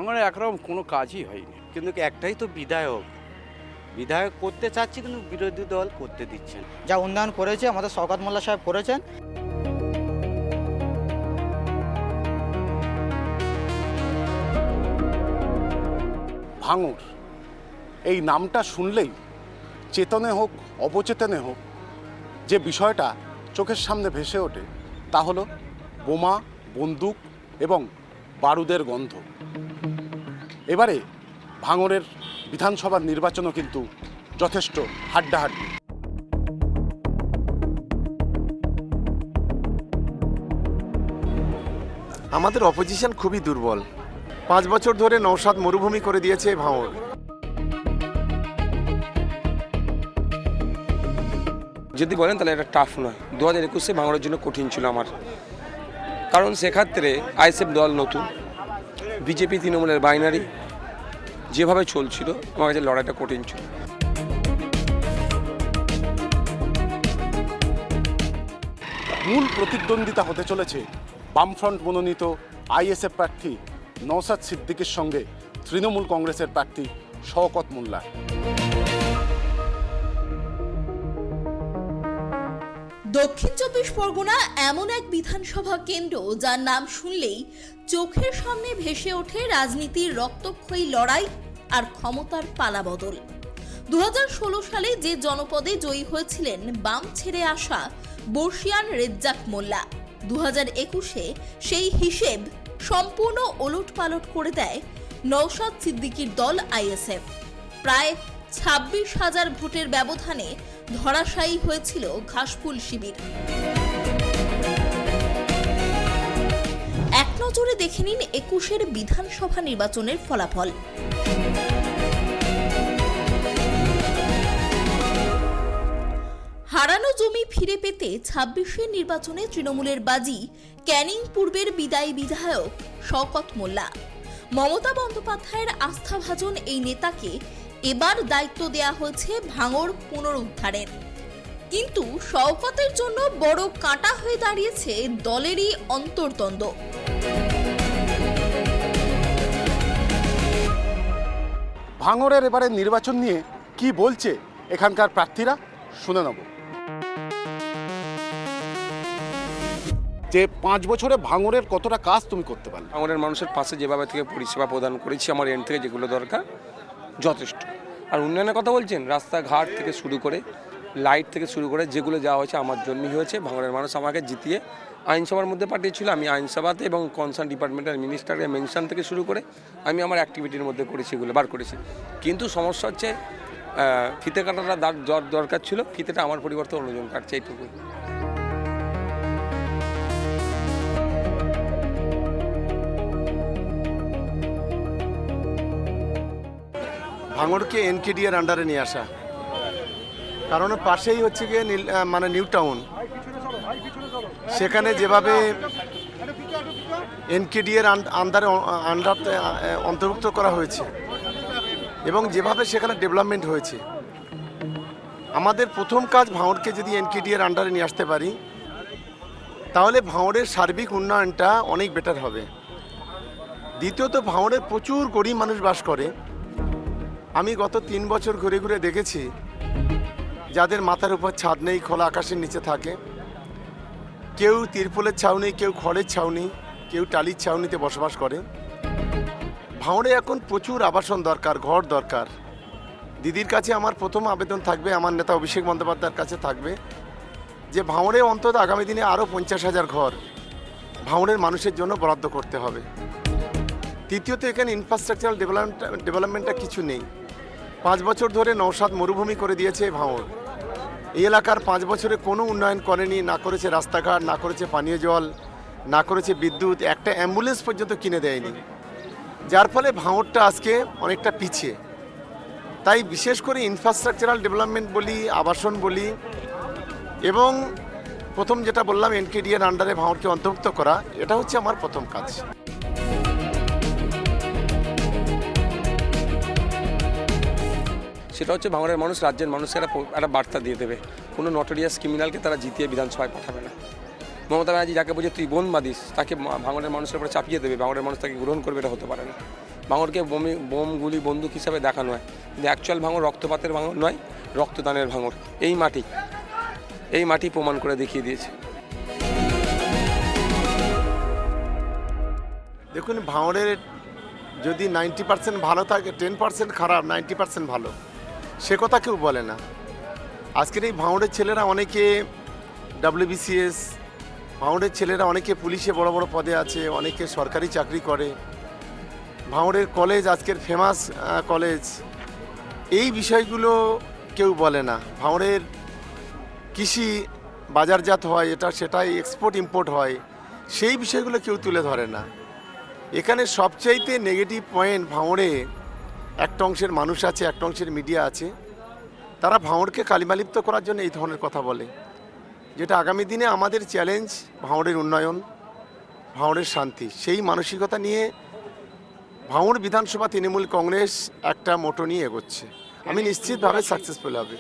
ভাঙড়ে একরকম কোনো কাজই হয়নি। কিন্তু একটাই তো বিধায়ক, বিধায়ক করতে চাচ্ছি কিন্তু বিরোধী দল করতে দিচ্ছেন। যা উন্নয়ন করেছে আমাদের শওকত মোল্লা সাহেব করেছেন। ভাঙড় এই নামটা শুনলেই চেতনে হোক অবচেতনে হোক যে বিষয়টা চোখের সামনে ভেসে ওঠে তা হলো বোমা, বন্দুক এবং বারুদের গন্ধ। এবারে ভাঙড়ের বিধানসভার নির্বাচনও কিন্তু যথেষ্ট হাড্ডাহাড্ডি। আমাদের অপোজিশন খুবই দুর্বল। 5 বছর ধরে নওশাদ মরুভূমি করে দিয়েছে ভাঙড়। যদি বলেন তাহলে এটা টাফ নয়। 2021-এ ভাঙড়ের জন্য কঠিন ছিল আমার, কারণ সেক্ষেত্রে আইএসএফ দল নতুন, বিজেপি তৃণমূলের বাইনারি যেভাবে চলছিল, আমার কাছে লড়াইটা কঠিন ছিল। মূল প্রতিদ্বন্দ্বিতা হতে চলেছে বামফ্রন্ট মনোনীত আইএসএফ প্রার্থী নওশাদ সিদ্দিকীর সঙ্গে তৃণমূল কংগ্রেসের প্রার্থী শওকত মোল্লা। দক্ষিণ 24 পরগনা এমন এক বিধানসভা কেন্দ্র যার নাম শুনলেই চোখের সামনে ভেসে ওঠে রাজনীতির রক্তক্ষয়ী লড়াই আর ক্ষমতার পালাবদল। 2016 সালে যে জনপদে জয়ী হয়েছিলেন বাম ছেড়ে আসা বর্ষিয়ান রেজ্জাক মোল্লা, 2021-এ সেই হিসেব সম্পূর্ণ ওলটপালট করে দেয় নওশাদ সিদ্দিকীর দল আইএসএফ। প্রায় 26,000 ভোটের ব্যবধানে ধরাশায়ী হয়েছিল ঘাসফুল শিবির। এক নজরে দেখে নিন 21-এর বিধানসভা নির্বাচনের ফলাফল। হারানো জমি ফিরে পেতে 26-এর নির্বাচনে তৃণমূলের বাজি ক্যানিং পূর্বের বিদায়ী বিধায়ক শওকত মোল্লা। মমতা বন্দ্যোপাধ্যায়ের আস্থাভাজন এই নেতাকে এবার দায়িত্ব দেয়া হয়েছে ভাঙড় পুনরুদ্ধারের। কিন্তু শওকতের জন্য বড় কাঁটা হয়ে দাঁড়িয়েছে দলেরই অন্তর্দ্বন্দ্ব। ভাঙড়ের এবারে নির্বাচন নিয়ে কি বলছে এখানকার প্রার্থীরা শুনে নেব। যে 5 বছরে ভাঙড়ের কতটা কাজ তুমি করতে পারলে? ভাঙড়ের মানুষের পাশে যেভাবে থেকে পরিষেবা প্রদান করেছি আমার এন্ড থেকে যেগুলো দরকার যথেষ্ট। আর উন্নয়নের কথা বলছেন, রাস্তাঘাট থেকে শুরু করে লাইট থেকে শুরু করে যেগুলো যাওয়া হয়েছে আমার জন্যই হয়েছে। ভাঙড়ের মানুষ আমাকে জিতিয়ে আইনসভার মধ্যে পাঠিয়েছিল, আমি আইনসভাতে এবং কনসার্ন ডিপার্টমেন্টের মিনিস্টারের মেনশন থেকে শুরু করে আমি আমার অ্যাক্টিভিটির মধ্যে করেছি, এগুলো বার করেছি। কিন্তু সমস্যা হচ্ছে ফিতে কাটাটা দরকার ছিল, ফিতেটা আমার পরিবর্তে অন্যজন কাটছে, এইটুকুই। ভাঙড়কে এনকেডিআর আন্ডারে নিয়ে আসা, কারণ পাশেই হচ্ছে গিয়ে মানে নিউ টাউন। সেখানে যেভাবে এনকেডিআর আন্ডারে অন্তর্ভুক্ত করা হয়েছে এবং যেভাবে সেখানে ডেভেলপমেন্ট হয়েছে, আমাদের প্রথম কাজ ভাঙড়কে যদি এনকেডিআর আন্ডারে নিয়ে আসতে পারি তাহলে ভাঙড়ের সার্বিক উন্নয়নটা অনেক বেটার হবে। দ্বিতীয়ত, ভাঙড়ের প্রচুর গরিব মানুষ বাস করে। আমি গত 3 বছর ঘুরে ঘুরে দেখেছি যাদের মাথার উপর ছাদ নেই, খোলা আকাশের নিচে থাকে, কেউ তিরপলের ছাউনি, কেউ খড়ের ছাউনি, কেউ টালির ছাউনিতে বসবাস করে। ভাঙড়ে এখন প্রচুর আবাসন দরকার, ঘর দরকার। দিদির কাছে আমার প্রথম আবেদন থাকবে, আমার নেতা অভিষেক বন্দ্যোপাধ্যায়ের কাছে থাকবে, যে ভাঙড়ে অন্তত আগামী দিনে আরও 50,000 ঘর ভাঙড়ের মানুষের জন্য বরাদ্দ করতে হবে। তৃতীয়ত, এখানে ইনফ্রাস্ট্রাকচারাল ডেভেলপমেন্টটা কিছু নেই। 5 বছর ধরে নওশাদ মরুভূমি করে দিয়েছে ভাঙড়। এই এলাকার 5 বছরে কোনো উন্নয়ন করেনি, না করেছে রাস্তাঘাট, না করেছে পানীয় জল, না করেছে বিদ্যুৎ, একটা অ্যাম্বুলেন্স পর্যন্ত কিনে দেয়নি, যার ফলে ভাঙড়টা আজকে অনেকটা পিছিয়ে। তাই বিশেষ করে ইনফ্রাস্ট্রাকচারাল ডেভেলপমেন্ট বলি, আবাসন বলি, এবং প্রথম যেটা বললাম এনকেডিআর আন্ডারে ভাঙড়কে অন্তর্ভুক্ত করা, এটা হচ্ছে আমার প্রথম কাজ। সেটা হচ্ছে ভাঙড়ের মানুষ রাজ্যের মানুষকে একটা বার্তা দিয়ে দেবে, কোনো নটোরিয়াস ক্রিমিনালকে তারা জিতিয়ে বিধানসভায় পাঠাবে না। মমতা ব্যানার্জি যাকে বোঝে তুই বোন বাদিস, তাকে ভাঙড়ের মানুষের উপরে চাপিয়ে দেবে, ভাঙড়ের মানুষ তাকে গ্রহণ করবে, এটা হতে পারে না। ভাঙড়কে বোম গুলি বন্দুক হিসাবে দেখানো হয়, কিন্তু অ্যাকচুয়াল ভাঙড় রক্তপাতের ভাঙড় নয়, রক্তদানের ভাঙড়। এই মাটি প্রমাণ করে দেখিয়ে দিয়েছে। দেখুন, ভাঙড়ের যদি 90% ভালো থাকে, 10% খারাপ, 90% ভালো, সে কথা কেউ বলে না। আজকের এই ভাঙড়ের ছেলেরা অনেকে WBCS, ভাঙড়ের ছেলেরা অনেকে পুলিশে বড় বড় পদে আছে, অনেকে সরকারি চাকরি করে। ভাঙড়ের কলেজ আজকের ফেমাস কলেজ। এই বিষয়গুলো কেউ বলে না। ভাঙড়ের কৃষি বাজারজাত হয়, সেটাই এক্সপোর্ট ইম্পোর্ট হয়, সেই বিষয়গুলো কেউ তুলে ধরে না। এখানে সবচাইতে নেগেটিভ পয়েন্ট, ভাঙড়ে একটা অংশের মানুষ আছে, একটা অংশের মিডিয়া আছে, তারা ভাঙড়কে কালিমালিপ্ত করার জন্য এই ধরনের কথা বলে, যেটা আগামী দিনে আমাদের চ্যালেঞ্জ ভাঙড়ের উন্নয়ন, ভাঙড়ের শান্তি। সেই মানসিকতা নিয়ে ভাঙড় বিধানসভা তৃণমূল কংগ্রেস একটা মোটো নিয়ে এগোচ্ছে। আমি নিশ্চিতভাবে সাকসেসফুল হবে।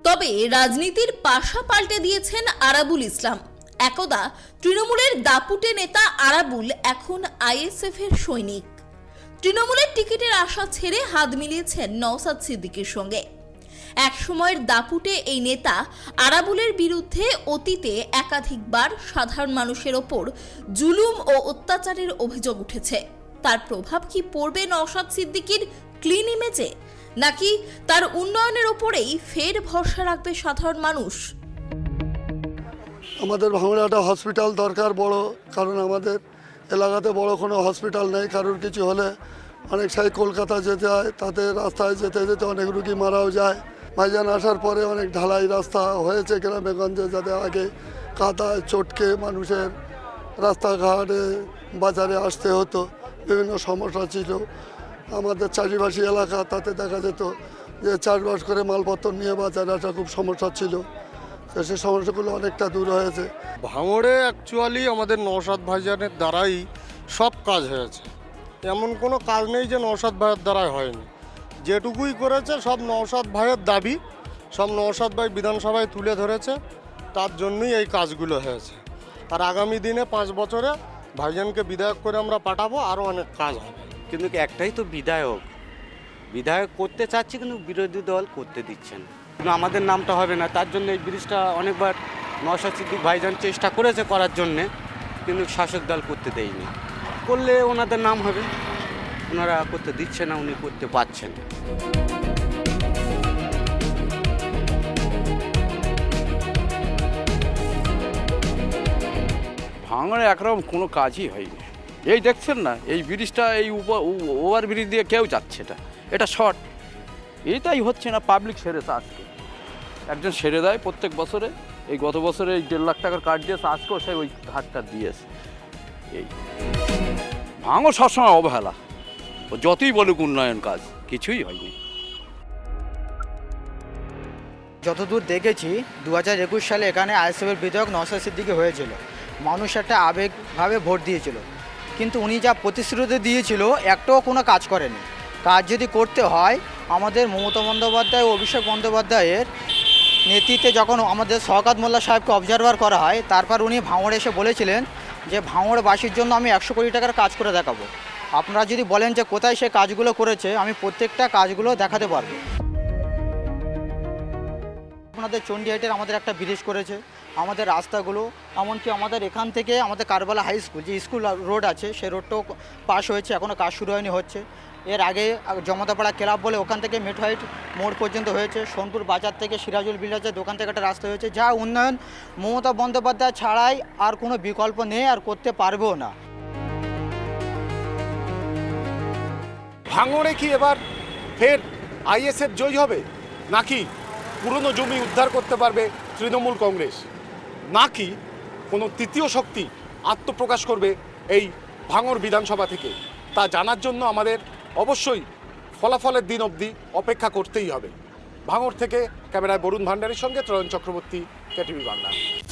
তবে রাজনীতির পাশা পাল্টে দিয়েছেন আরাবুল ইসলাম। একদা তৃণমূলের দাপুটে নেতা আরাবুল এখন আইএসএফ এর সৈনিক। তৃণমূলের টিকিটের আশা ছেড়ে হাত মিলিয়েছেন নওশাদ সিদ্দিকীর সঙ্গে। এক সময়ের দাপুটে এই নেতা আরাবুলের বিরুদ্ধে অতীতে একাধিকবার সাধারণ মানুষের ওপর জুলুম ও অত্যাচারের অভিযোগ উঠেছে। তার প্রভাব কি পড়বে নওশাদ সিদ্দিকীর ক্লিন ইমেজে, নাকি তার উন্নয়নের ওপরেই ফের ভরসা রাখবে সাধারণ মানুষ? আমাদের ভাঙড়ে একটা হসপিটাল দরকার বড়, কারণ আমাদের এলাকাতে বড় কোনো হসপিটাল নেই। কারোর কিছু হলে অনেক সাই কলকাতা যেতে হয়, তাতে রাস্তায় যেতে যেতে অনেক রুগী মারাও যায়। ভাইজান আসার পরে অনেক ঢালাই রাস্তা হয়েছে গ্রামে গঞ্জে, যাতে আগে কাদায় চটকে মানুষের রাস্তাঘাটে বাজারে আসতে হতো, বিভিন্ন সমস্যা ছিল। আমাদের চাষিবাসী এলাকা, তাতে দেখা যেত যে চাষবাস করে মালপত্র নিয়ে বাজারে আসা খুব সমস্যা ছিল। তো সেই সমস্যাগুলো অনেকটা দূর হয়েছে। ভাঙড়ে অ্যাকচুয়ালি আমাদের নওশাদ ভাইজানের দ্বারাই সব কাজ হয়েছে, এমন কোনো কাজ নেই যে নওশাদ ভাইয়ের দ্বারাই হয়নি। যেটুকুই করেছে সব নওশাদ ভাইয়ের দাবি, সব নওশাদ ভাই বিধানসভায় তুলে ধরেছে, তার জন্যই এই কাজগুলো হয়েছে। আর আগামী দিনে 5 বছরে ভাইজানকে বিধায়ক করে আমরা পাঠাবো, আরও অনেক কাজ হবে। কিন্তু একটাই তো বিধায়ক করতে চাচ্ছি, কিন্তু বিরোধী দল করতে দিচ্ছে না। কিন্তু আমাদের নামটা হবে না, তার জন্য এই ব্রিজটা অনেকবার নওশাদ সিদ্দিক ভাইজান চেষ্টা করেছে করার জন্যে, কিন্তু শাসক দল করতে দেয়নি। করলে ওনাদের নাম হবে, ওনারা করতে দিচ্ছে না, উনি করতে পারছেন। ভাঙড়ে একরকম কোনো কাজই হয়নি। এই দেখছেন না, এই ব্রিজটা, এই ওভার ব্রিজ দিয়ে কেউ যাচ্ছে না, এটা শর্ট, এইটাই হচ্ছে না। পাবলিক সেরেছে আজকে, একজন সেরে দেয় প্রত্যেক বছরে। এই গত বছরে এই 1.5 লাখ টাকার কার্ড দিয়েছে, আজকেও সে ওই ঘাটটা দিয়েছে। এই ভাঙড় সবসময় অবহেলা, ও যতই বলুক উন্নয়ন কাজ, কিছুই হয়নি। যতদূর দেখেছি 2021 সালে এখানে আইএসএফের বিধায়ক নওশাদ সিদ্দিকী হয়েছিল। মানুষ একটা আবেগভাবে ভোট দিয়েছিল, কিন্তু উনি যা প্রতিশ্রুতি দিয়েছিল একটাও কোনো কাজ করেনি। কাজ যদি করতে হয়, আমাদের মমতা বন্দ্যোপাধ্যায় ও অভিষেক বন্দ্যোপাধ্যায়ের নেতৃত্বে যখন আমাদের শওকত মোল্লা সাহেবকে অবজারভার করা হয়, তারপর উনি ভাঙড়ে এসে বলেছিলেন যে ভাঙড়বাসীর জন্য আমি 100 কোটি টাকার কাজ করে দেখাবো। আপনারা যদি বলেন যে কোথায় সে কাজগুলো করেছে, আমি প্রত্যেকটা কাজগুলো দেখাতে পারবো। আপনাদের চণ্ডীহাটের আমাদের একটা ব্রিজ করেছে, আমাদের রাস্তাগুলো, এমনকি আমাদের এখান থেকে আমাদের কারবালা হাই স্কুল, যে স্কুল রোড আছে, সেই রোডটাও পাস হয়েছে, এখনও কাজ শুরু হয়নি, হচ্ছে। এর আগে জমতাপাড়া ক্লাব বলে ওখান থেকে মেটহাইট মোড় পর্যন্ত হয়েছে। সোনপুর বাজার থেকে সিরাজুল বিল্ডার্সের দোকান থেকে একটা রাস্তা হয়েছে। যা উন্নয়ন মমতা বন্দ্যোপাধ্যায় ছাড়াই আর কোনো বিকল্প নেই, আর করতে পারবেও না। ভাঙড়ে কি এবার ফের আইএসএফ জয়ী হবে, নাকি পুরনো জমি উদ্ধার করতে পারবে তৃণমূল কংগ্রেস, নাকি কোনো তৃতীয় শক্তি আত্মপ্রকাশ করবে এই ভাঙড় বিধানসভা থেকে, তা জানার জন্য আমাদের অবশ্যই ফলাফলের দিন অবধি অপেক্ষা করতেই হবে। ভাঙড় থেকে ক্যামেরায় বরুণ ভান্ডারীর সঙ্গে ত্রয়ন চক্রবর্তী, কেটিভি বাংলা।